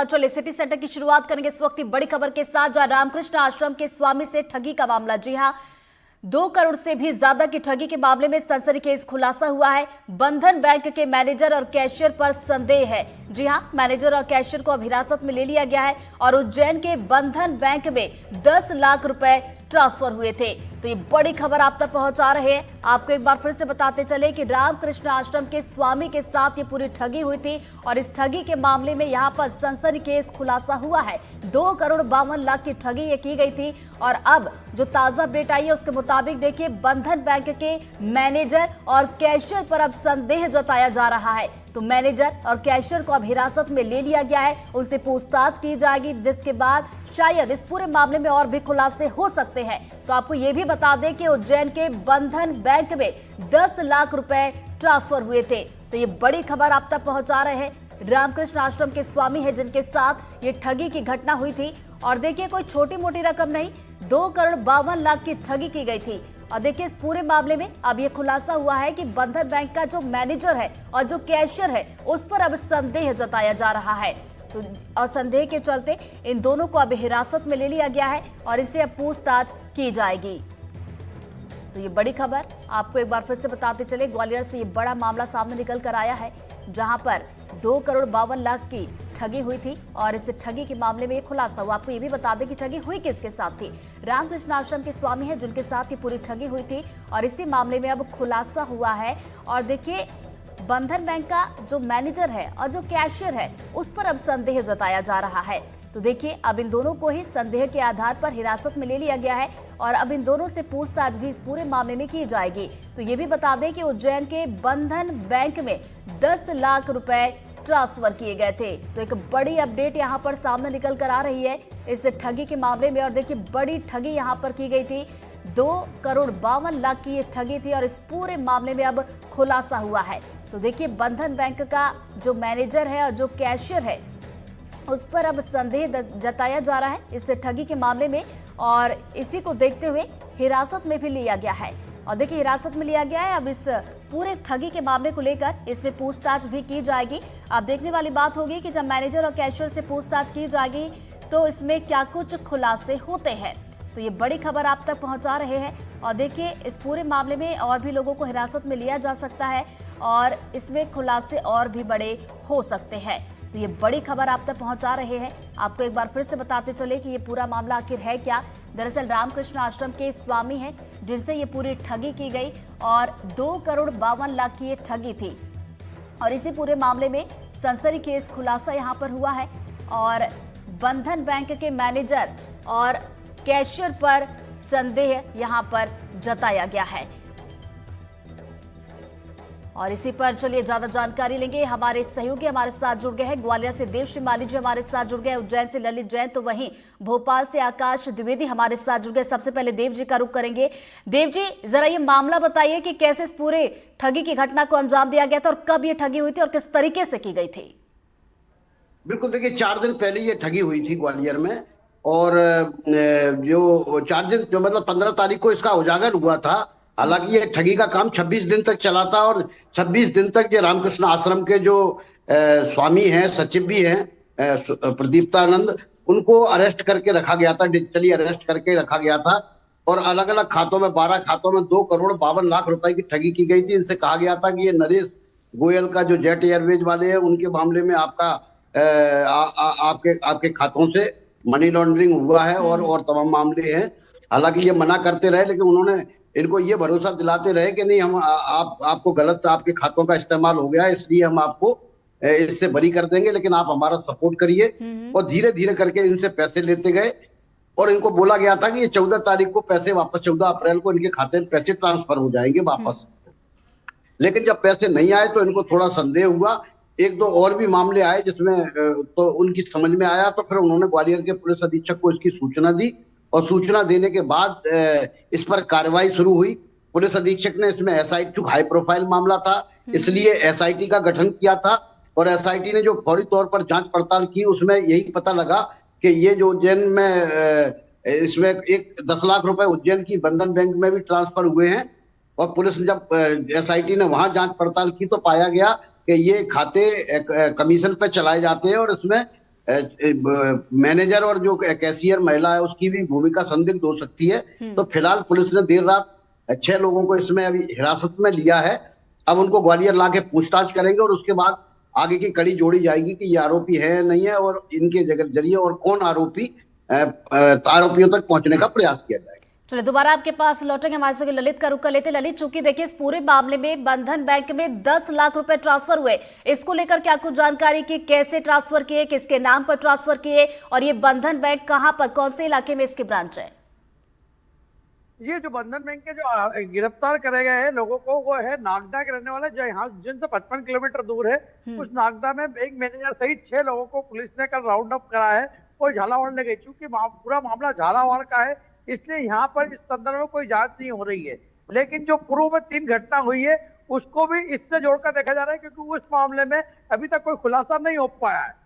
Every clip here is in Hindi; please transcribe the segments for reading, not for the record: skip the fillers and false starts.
चलिए सिटी सेंटर की शुरुआत करेंगे इस वक्त की बड़ी खबर के साथ, जहां रामकृष्ण आश्रम के स्वामी से ठगी का मामला। जी हां, 2 करोड़ से भी ज्यादा की ठगी के मामले में सनसनीखेज खुलासा हुआ है। बंधन बैंक के मैनेजर और कैशियर पर संदेह है। जी हां, मैनेजर और कैशियर को अब हिरासत में ले लिया गया है और उज्जैन के बंधन बैंक में 10 लाख रुपए ट्रांसफर हुए थे। तो ये बड़ी खबर आप तक पहुंचा रहे हैं। आपको एक बार फिर से बताते चले कि रामकृष्ण आश्रम के स्वामी के साथ ये पूरी ठगी हुई थी और इस ठगी के मामले में यहाँ पर सनसनीखेज खुलासा हुआ है। 2 करोड़ 52 लाख की ठगी ये की गई थी और अब जो ताजा अपडेट आई है उसके मुताबिक देखिए, बंधन बैंक के मैनेजर और कैशियर पर अब संदेह जताया जा रहा है। तो मैनेजर और कैशियर को अब हिरासत में ले लिया गया है, उनसे पूछताछ की जाएगी, जिसके बाद शायद इस पूरे मामले में और भी खुलासे हो सकते हैं। तो आपको ये भी बता दें कि उज्जैन के बंधन बैंक में 10 लाख रुपए ट्रांसफर हुए थे। तो ये बड़ी खबर आप तक पहुंचा रहे हैं। रामकृष्ण आश्रम के स्वामी है जिनके साथ ये ठगी की घटना हुई थी और देखिए, कोई छोटी मोटी रकम नहीं, 2 करोड़ 52 लाख की ठगी की गई थी। और देखिए, इस पूरे मामले में अब ये खुलासा हुआ है कि बंधन बैंक का जो मैनेजर है और जो कैशियर है उस पर अब संदेह जताया जा रहा है। तो और संदेह के चलते इन दोनों को अब हिरासत में ले लिया गया है और इससे अब पूछताछ की जाएगी। तो ये बड़ी खबर आपको एक बार फिर से बताते चले, ग्वालियर से ये बड़ा मामला सामने निकल कर आया है, जहां पर 2 करोड़ 52 लाख की ठगी हुई थी और इस ठगी के मामले में ये खुलासा हुआ। आपको ये भी बता दें कि ठगी हुई किसके साथ थी। रामकृष्ण आश्रम के स्वामी है जिनके साथ ये पूरी ठगी हुई थी और इसी मामले में अब खुलासा हुआ है। और देखिए, बंधन बैंक का जो मैनेजर है और जो कैशियर है उस पर अब संदेह जताया जा रहा है। तो देखिए, अब इन दोनों को ही संदेह के आधार पर हिरासत में ले लिया गया है और अब इन दोनों से पूछताछ भी इस पूरे मामले में की जाएगी। तो ये भी बता दें कि उज्जैन के बंधन बैंक में 10 लाख रुपए ट्रांसफर किए गए थे। तो एक बड़ी अपडेट यहाँ पर सामने निकल कर आ रही है इस ठगी के मामले में। और देखिए, बड़ी ठगी यहाँ पर की गई थी, 2 करोड़ 52 लाख की ये ठगी थी और इस पूरे मामले में अब खुलासा हुआ है। तो देखिए, बंधन बैंक का जो मैनेजर है और जो कैशियर है उस पर अब संदेह जताया जा रहा है इस ठगी के मामले में और इसी को देखते हुए हिरासत में भी लिया गया है। और देखिए, हिरासत में लिया गया है। अब इस पूरे ठगी के मामले को लेकर इसमें पूछताछ भी की जाएगी। अब देखने वाली बात होगी कि जब मैनेजर और कैशियर से पूछताछ की जाएगी तो इसमें क्या कुछ खुलासे होते हैं। तो ये बड़ी खबर आप तक पहुंचा रहे हैं। और देखिए, इस पूरे मामले में और भी लोगों को हिरासत में लिया जा सकता है और इसमें खुलासे और भी बड़े हो सकते हैं। तो ये बड़ी खबर आप तक पहुंचा रहे हैं। आपको एक बार फिर से बताते चले कि ये पूरा मामला आखिर है क्या। दरअसल रामकृष्ण आश्रम के स्वामी हैं जिनसे ये पूरी ठगी की गई और 2 करोड़ 52 लाख की ये ठगी थी और इसी पूरे मामले में सनसनीखेज खुलासा यहाँ पर हुआ है और बंधन बैंक के मैनेजर और कैशियर पर संदेह यहाँ पर जताया गया है। और इसी पर चलिए ज्यादा जानकारी लेंगे। हमारे सहयोगी हमारे साथ जुड़ गए हैं, ग्वालियर से देवश्री माली जी हमारे साथ जुड़ गए, उज्जैन से ललित जैन, तो वहीं भोपाल से आकाश द्विवेदी हमारे साथ जुड़ गए। सबसे पहले देव जी का रुख करेंगे। देव जी, जरा ये मामला बताइए कि कैसे इस पूरे ठगी की घटना को अंजाम दिया गया था और कब ये ठगी हुई थी और किस तरीके से की गई थी। बिल्कुल, देखिए 4 दिन पहले ये ठगी हुई थी ग्वालियर में और जो 4 दिन जो मतलब 15 तारीख को इसका उजागर हुआ था। हालांकि ये ठगी का काम 26 दिन तक चला था और 26 दिन तक ये रामकृष्ण आश्रम के जो स्वामी हैं, सचिव भी हैं, प्रदीप्तानंद, उनको अरेस्ट करके रखा गया था, डिजिटली अरेस्ट करके रखा गया था और अलग अलग खातों में 12 खातों में 2 करोड़ 52 लाख रुपए की ठगी की गई थी। इनसे कहा गया था कि ये नरेश गोयल का जो जेट एयरवेज वाले हैं उनके मामले में आपका आपके खातों से मनी लॉन्ड्रिंग हुआ है और तमाम मामले हैं। हालांकि ये मना करते रहे, लेकिन उन्होंने इनको ये भरोसा दिलाते रहे कि नहीं, हम आपको गलत आपके खातों का इस्तेमाल हो गया, इसलिए हम आपको इससे बरी कर देंगे, लेकिन आप हमारा सपोर्ट करिए। और धीरे धीरे करके इनसे पैसे लेते गए और इनको बोला गया था कि ये 14 तारीख को पैसे वापस, 14 अप्रैल को इनके खाते में पैसे ट्रांसफर हो जाएंगे वापस। लेकिन जब पैसे नहीं आए तो इनको थोड़ा संदेह हुआ। 1-2 और भी मामले आए जिसमें तो उनकी समझ में आया, तो फिर उन्होंने ग्वालियर के पुलिस अधीक्षक को इसकी सूचना दी और सूचना देने के बाद इस पर कार्रवाई शुरू हुई। पुलिस अधीक्षक ने इसमें एसआईटी, चूंकि हाई प्रोफाइल मामला था इसलिए एसआईटी का गठन किया था और एसआईटी ने जो फौरी तौर पर जांच पड़ताल की उसमें यही पता लगा कि ये जो उज्जैन में इसमें 10 लाख रुपए उज्जैन की बंधन बैंक में भी ट्रांसफर हुए हैं। और पुलिस ने जब एसआईटी ने वहां जांच पड़ताल की तो पाया गया कि ये खाते कमीशन पे चलाए जाते हैं और इसमें मैनेजर और जो कैशियर महिला है उसकी भी भूमिका संदिग्ध हो सकती है। तो फिलहाल पुलिस ने देर रात 6 लोगों को इसमें अभी हिरासत में लिया है। अब उनको ग्वालियर लाके पूछताछ करेंगे और उसके बाद आगे की कड़ी जोड़ी जाएगी कि ये आरोपी है या नहीं है और इनके जरिए और कौन आरोपियों तक पहुंचने का प्रयास किया जाएगा। चलिए दोबारा आपके पास लौटेंगे, हमारे संग ललित का रुख कर लेते। ललित, चूंकि देखिए इस पूरे मामले में बंधन बैंक में 10 लाख रुपए ट्रांसफर हुए, इसको लेकर क्या कुछ जानकारी की, कैसे ट्रांसफर किए, किसके नाम पर ट्रांसफर किए और ये बंधन बैंक कहां पर, कौन से इलाके में इसकी ब्रांच है? ये जो बंधन बैंक के जो गिरफ्तार करे गए हैं लोगों को, वो है नागदा के रहने वाले, जो यहाँ जिनसे 55 किलोमीटर दूर है। उस नागदा में बैंक मैनेजर सहित 6 लोगों को पुलिस ने कल राउंड अप करा है और झालावाड़ ले गई। चूंकि पूरा मामला झालावाड़ का है, इसलिए यहाँ पर इस संदर्भ में कोई जांच नहीं हो रही है। लेकिन जो पूर्व में 3 घटना हुई है उसको भी इससे जोड़कर देखा जा रहा है, क्योंकि उस मामले में अभी तक कोई खुलासा नहीं हो पाया है।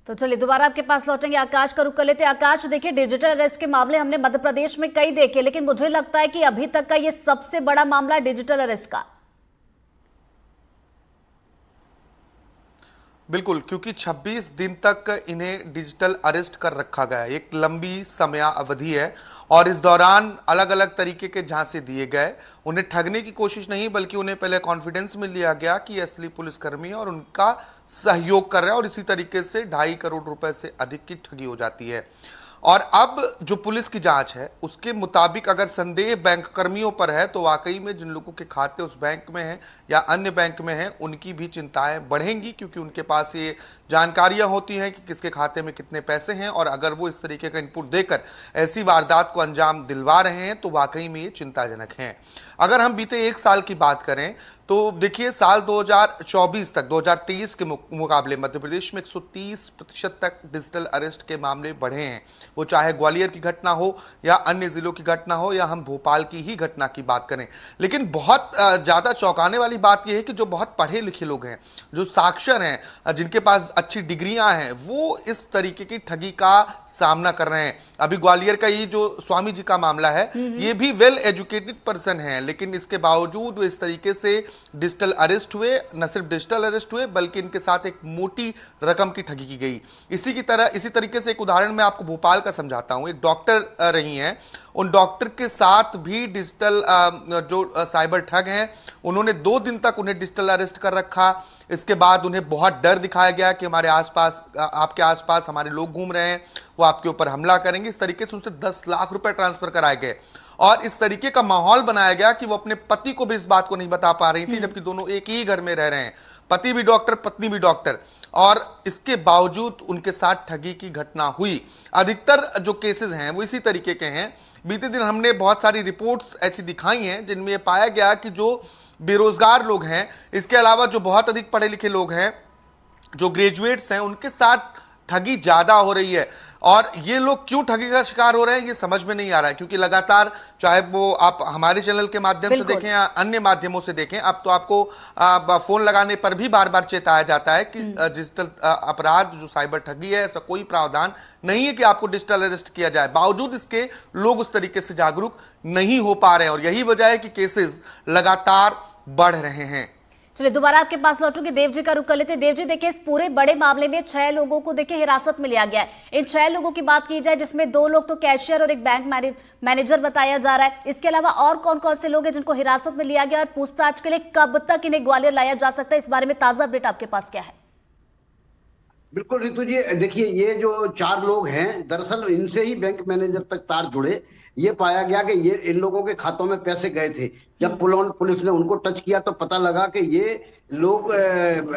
तो चलिए दोबारा आपके पास लौटेंगे, आकाश का रुख कर लेते हैं। आकाश, देखिए डिजिटल अरेस्ट के मामले हमने मध्य प्रदेश में कई देखे, लेकिन मुझे लगता है कि अभी तक का ये सबसे बड़ा मामला डिजिटल अरेस्ट का। बिल्कुल, क्योंकि 26 दिन तक इन्हें डिजिटल अरेस्ट कर रखा गया है। एक लंबी समय अवधि है और इस दौरान अलग अलग तरीके के झांसे दिए गए। उन्हें ठगने की कोशिश नहीं, बल्कि उन्हें पहले कॉन्फिडेंस में लिया गया कि असली पुलिसकर्मी है और उनका सहयोग कर रहे हैं और इसी तरीके से 2.5 करोड़ रुपए से अधिक की ठगी हो जाती है। और अब जो पुलिस की जांच है उसके मुताबिक अगर संदेह बैंक कर्मियों पर है तो वाकई में जिन लोगों के खाते उस बैंक में हैं या अन्य बैंक में हैं उनकी भी चिंताएं बढ़ेंगी, क्योंकि उनके पास ये जानकारियां होती हैं कि किसके खाते में कितने पैसे हैं और अगर वो इस तरीके का इनपुट देकर ऐसी वारदात को अंजाम दिलवा रहे हैं तो वाकई में ये चिंताजनक है। अगर हम बीते 1 साल की बात करें तो देखिए साल 2024 तक 2023 के मुकाबले मध्य प्रदेश में 130% तक डिजिटल अरेस्ट के मामले बढ़े हैं। वो चाहे ग्वालियर की घटना हो या अन्य जिलों की घटना हो या हम भोपाल की ही घटना की बात करें। लेकिन बहुत ज़्यादा चौंकाने वाली बात यह है कि जो बहुत पढ़े लिखे लोग हैं, जो साक्षर हैं, जिनके पास अच्छी डिग्रियां हैं, वो इस तरीके की ठगी का सामना कर रहे हैं। अभी ग्वालियर का ये जो स्वामी जी का मामला है, ये भी वेल एजुकेटेड पर्सन है, लेकिन इसके बावजूद वो इस तरीके से डिजिटल अरेस्ट हुए। न सिर्फ डिजिटल अरेस्ट हुए बल्कि इनके साथ एक मोटी रकम की ठगी की गई। इसी तरीके से एक उदाहरण मैं आपको भोपाल का समझाता हूं। एक डॉक्टर रही हैं, उन डॉक्टर के साथ भी डिजिटल जो साइबर ठग हैं उन्होंने 2 दिन तक उन्हें डिजिटल अरेस्ट कर रखा। इसके बाद उन्हें बहुत डर दिखाया गया कि हमारे आसपास, आपके आसपास हमारे लोग घूम रहे हैं, वो आपके ऊपर हमला करेंगे। इस तरीके से उनसे 10 लाख रुपए ट्रांसफर कराए गए और इस तरीके का माहौल बनाया गया कि वो अपने पति को भी इस बात को नहीं बता पा रही थी, जबकि दोनों एक ही घर में रह रहे हैं, पति भी डॉक्टर पत्नी भी डॉक्टर, और इसके बावजूद उनके साथ ठगी की घटना हुई। अधिकतर जो केसेस हैं वो इसी तरीके के हैं। बीते दिन हमने बहुत सारी रिपोर्ट्स ऐसी दिखाई हैं जिनमें यह पाया गया कि जो बेरोजगार लोग हैं, इसके अलावा जो बहुत अधिक पढ़े लिखे लोग हैं, जो ग्रेजुएट्स हैं, उनके साथ ठगी ज्यादा हो रही है। और ये लोग क्यों ठगी का शिकार हो रहे हैं ये समझ में नहीं आ रहा है, क्योंकि लगातार चाहे वो आप हमारे चैनल के माध्यम से देखें या अन्य माध्यमों से देखें, अब तो आपको फोन लगाने पर भी बार बार चेताया जाता है कि डिजिटल अपराध जो साइबर ठगी है, ऐसा कोई प्रावधान नहीं है कि आपको डिजिटल अरेस्ट किया जाए। बावजूद इसके लोग उस तरीके से जागरूक नहीं हो पा रहे हैं और यही वजह है कि केसेस लगातार बढ़ रहे हैं। चलिए दोबारा आपके पास लौटूंगी, देव जी का रुख कर लेते हैं। देव जी, देखिए इस पूरे बड़े मामले में 6 लोगों को देखिए हिरासत में लिया गया है। इन 6 लोगों की बात की जाए जिसमें 2 लोग तो कैशियर और एक बैंक मैनेजर बताया जा रहा है। इसके अलावा और कौन कौन से लोग हैं जिनको हिरासत में लिया गया और पूछताछ के लिए कब तक इन्हें ग्वालियर लाया जा सकता है, इस बारे में ताजा अपडेट आपके पास क्या है? बिल्कुल रितु जी, देखिए ये जो 4 लोग हैं, दरअसल इनसे ही बैंक मैनेजर तक तार जुड़े। ये पाया गया कि ये इन लोगों के खातों में पैसे गए थे। जब पुलिस ने उनको टच किया तो पता लगा कि ये लोग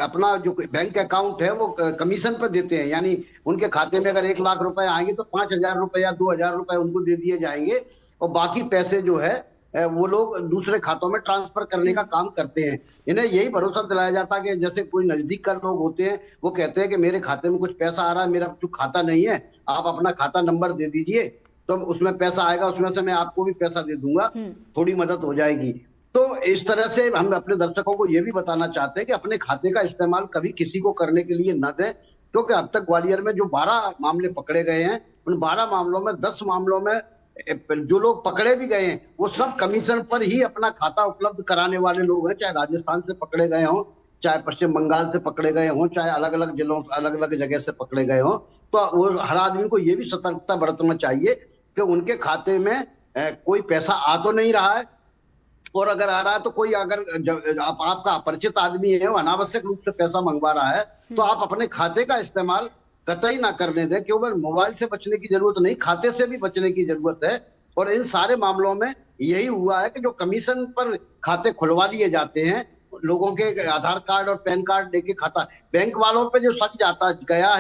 अपना जो बैंक अकाउंट है वो कमीशन पर देते हैं, यानी उनके खाते में अगर 1 लाख रुपए आएंगे तो 5,000 रुपए या 2,000 रुपए उनको दे दिए जाएंगे और बाकी पैसे जो है वो लोग दूसरे खातों में ट्रांसफर करने का काम करते हैं। इन्हें यही भरोसा दिलाया जाता कि जैसे कोई नजदीक का लोग होते हैं, वो कहते हैं कि मेरे खाते में कुछ पैसा आ रहा है, मेरा कुछ खाता नहीं है, आप अपना खाता नंबर दे दीजिए तो उसमें पैसा आएगा, उसमें से मैं आपको भी पैसा दे दूंगा, थोड़ी मदद हो जाएगी। तो इस तरह से हम अपने दर्शकों को ये भी बताना चाहते हैं कि अपने खाते का इस्तेमाल कभी किसी को करने के लिए न दें, क्योंकि अब तक ग्वालियर में जो 12 मामले पकड़े गए हैं, उन 12 मामलों में 10 मामलों में जो लोग पकड़े भी गए हैं वो सब कमीशन पर ही अपना खाता उपलब्ध कराने वाले लोग हैं, चाहे राजस्थान से पकड़े गए हों चाहे पश्चिम बंगाल से पकड़े गए हों, चाहे अलग अलग जिलों, अलग अलग जगह से पकड़े गए हों, तो वो हर आदमी को ये भी सतर्कता बरतना चाहिए कि उनके खाते में कोई पैसा आ तो नहीं रहा है, और अगर आ रहा है तो कोई, अगर आपका अपरिचित आदमी है, वो अनावश्यक रूप से पैसा मंगवा रहा है, तो आप अपने खाते का इस्तेमाल कतई ना करने दें। केवल मोबाइल से बचने की जरूरत नहीं, खाते से भी बचने की जरूरत है। और इन सारे मामलों में यही हुआ है कि जो कमीशन पर खाते खुलवा लिए जाते हैं, लोगों के आधार कार्ड और पैन कार्ड लेके खाता, बैंक वालों पे जो शक जाता गया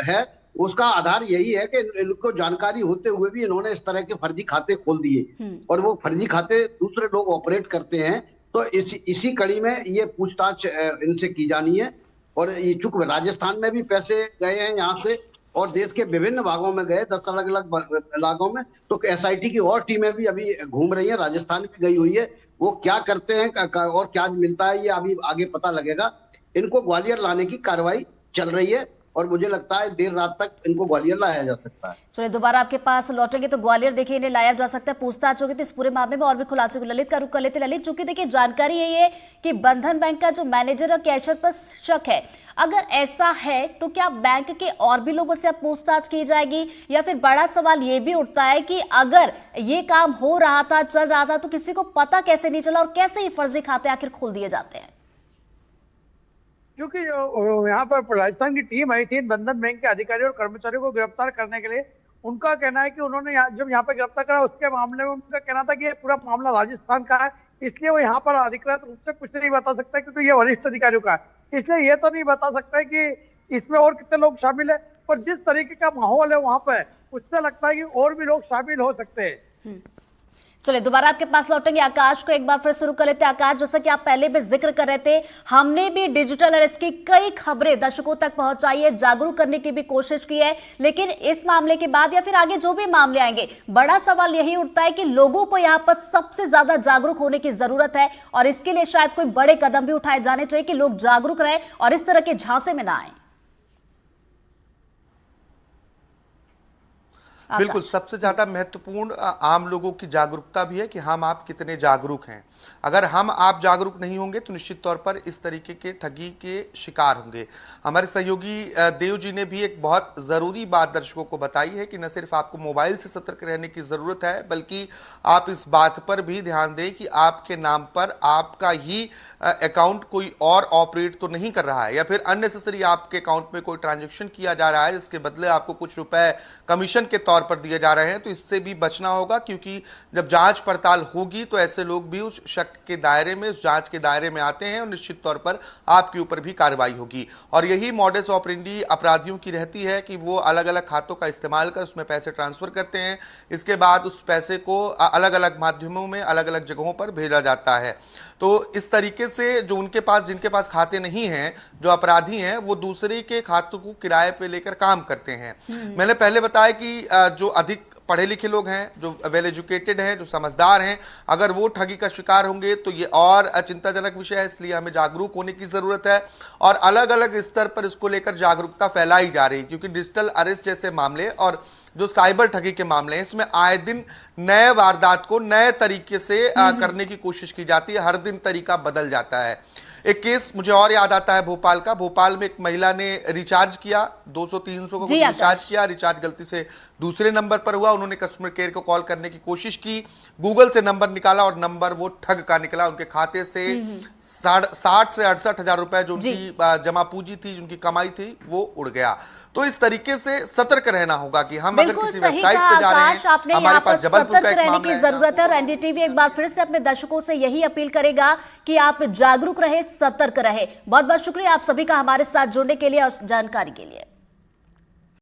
है उसका आधार यही है कि इनको जानकारी होते हुए भी इन्होंने इस तरह के फर्जी खाते खोल दिए, और वो फर्जी खाते दूसरे लोग ऑपरेट करते हैं। तो इसी कड़ी में ये पूछताछ इनसे की जानी है। और ये चूंकि राजस्थान में भी पैसे गए हैं यहाँ से, और देश के विभिन्न भागों में गए, 10 अलग अलग इलाकों में, तो एसआईटी की और टीमें भी अभी घूम रही हैं, राजस्थान भी गई हुई है। वो क्या करते हैं और क्या मिलता है, ये अभी आगे पता लगेगा। इनको ग्वालियर लाने की कार्रवाई चल रही है, और मुझे लगता है देर रात तक इनको ग्वालियर लाया जा सकता है। चलिए दोबारा आपके पास लौटेंगे तो ग्वालियर देखिए इन्हें लाया जा सकता है, पूछताछ होगी तो इस पूरे मामले में और भी खुलासे को ललित का रुख कर लेते। ललित, चूंकि देखिए जानकारी यही है कि बंधन बैंक का जो मैनेजर और कैशियर पर शक है, अगर ऐसा है तो क्या बैंक के और भी लोगों से अब पूछताछ की जाएगी, या फिर बड़ा सवाल ये भी उठता है कि अगर ये काम हो रहा था, चल रहा था, तो किसी को पता कैसे नहीं चला और कैसे ये फर्जी खाते आखिर खोल दिए जाते हैं? क्योंकि यहाँ पर राजस्थान की टीम आई थी बंधन बैंक के अधिकारियों और कर्मचारियों को गिरफ्तार करने के लिए, उनका कहना है कि उन्होंने जब यहाँ पर गिरफ्तार करा उसके मामले में उनका कहना था कि ये पूरा मामला राजस्थान का है, इसलिए वो यहाँ पर अधिकृत रूप से कुछ नहीं बता सकता, क्योंकि ये वरिष्ठ अधिकारियों का है। इसलिए ये तो नहीं बता सकता है कि इसमें और कितने लोग शामिल है, पर जिस तरीके का माहौल है वहां पर, उससे लगता है कि और भी लोग शामिल हो सकते हैं। चलिए दोबारा आपके पास लौटेंगे, आकाश को एक बार फिर शुरू कर लेते हैं। आकाश, जैसा कि आप पहले भी जिक्र कर रहे थे, हमने भी डिजिटल अरेस्ट की कई खबरें दर्शकों तक पहुंचाई है, जागरूक करने की भी कोशिश की है, लेकिन इस मामले के बाद या फिर आगे जो भी मामले आएंगे, बड़ा सवाल यही उठता है कि लोगों को यहां पर सबसे ज्यादा जागरूक होने की जरूरत है, और इसके लिए शायद कोई बड़े कदम भी उठाए जाने चाहिए कि लोग जागरूक रहे और इस तरह के झांसे में ना आए। बिल्कुल, सबसे ज्यादा महत्वपूर्ण आम लोगों की जागरूकता भी है कि हम आप कितने जागरूक हैं। अगर हम आप जागरूक नहीं होंगे तो निश्चित तौर पर इस तरीके के ठगी के शिकार होंगे। हमारे सहयोगी देव जी ने भी एक बहुत ज़रूरी बात दर्शकों को बताई है कि न सिर्फ आपको मोबाइल से सतर्क रहने की ज़रूरत है, बल्कि आप इस बात पर भी ध्यान दें कि आपके नाम पर आपका ही अकाउंट कोई और ऑपरेट तो नहीं कर रहा है, या फिर अननेसेसरी आपके अकाउंट में कोई ट्रांजैक्शन किया जा रहा है जिसके बदले आपको कुछ रुपए कमीशन के तौर पर दिए जा रहे हैं। तो इससे भी बचना होगा, क्योंकि जब जांच पड़ताल होगी तो ऐसे लोग भी उस शक के दायरे में, उस जांच के दायरे में आते हैं, और निश्चित तौर पर आपके ऊपर भी कार्रवाई होगी। और यही मॉडस ऑपरेंडी अपराधियों की रहती है कि वो अलग अलग खातों का इस्तेमाल कर उसमें पैसे ट्रांसफर करते हैं, इसके बाद उस पैसे को अलग अलग माध्यमों में, अलग अलग जगहों पर भेजा जाता है। तो इस तरीके से जो उनके पास, जिनके पास खाते नहीं हैं, जो अपराधी हैं, वो दूसरे के खातों को किराए पे लेकर काम करते हैं। मैंने पहले बताया कि जो अधिक पढ़े लिखे लोग हैं, जो वेल एजुकेटेड हैं, जो समझदार हैं, अगर वो ठगी का शिकार होंगे तो ये और चिंताजनक विषय है। इसलिए हमें जागरूक होने की जरूरत है, और अलग अलग स्तर पर इसको लेकर जागरूकता फैलाई जा रही है, क्योंकि डिजिटल अरेस्ट जैसे मामले और जो साइबर ठगी के मामले हैं, इसमें आए दिन नए वारदात को नए तरीके से करने की कोशिश की जाती है। हर दिन तरीका बदल जाता है। एक केस मुझे और याद आता है भोपाल का। भोपाल में एक महिला ने रिचार्ज किया, 200-300 का रिचार्ज किया, रिचार्ज गलती से दूसरे नंबर पर हुआ। उन्होंने कस्टमर केयर को कॉल करने की कोशिश की, गूगल से नंबर निकाला और नंबर वो ठग का निकला। उनके खाते से 60 से 68 हजार रुपए जो उनकी जमा पूंजी थी, उनकी कमाई थी, वो उड़ गया। तो इस तरीके से सतर्क रहना होगा कि हम अगर किसी वेबसाइट पे जा रहे हैं, हमारे पास जबलपुर का एक मामला है, जरूरत है। और एनडीटीवी एक बार फिर से अपने दर्शकों से यही अपील करेगा कि आप जागरूक रहे, सतर्क रहे। बहुत बहुत शुक्रिया आप सभी का हमारे साथ जुड़ने के लिए और जानकारी के लिए।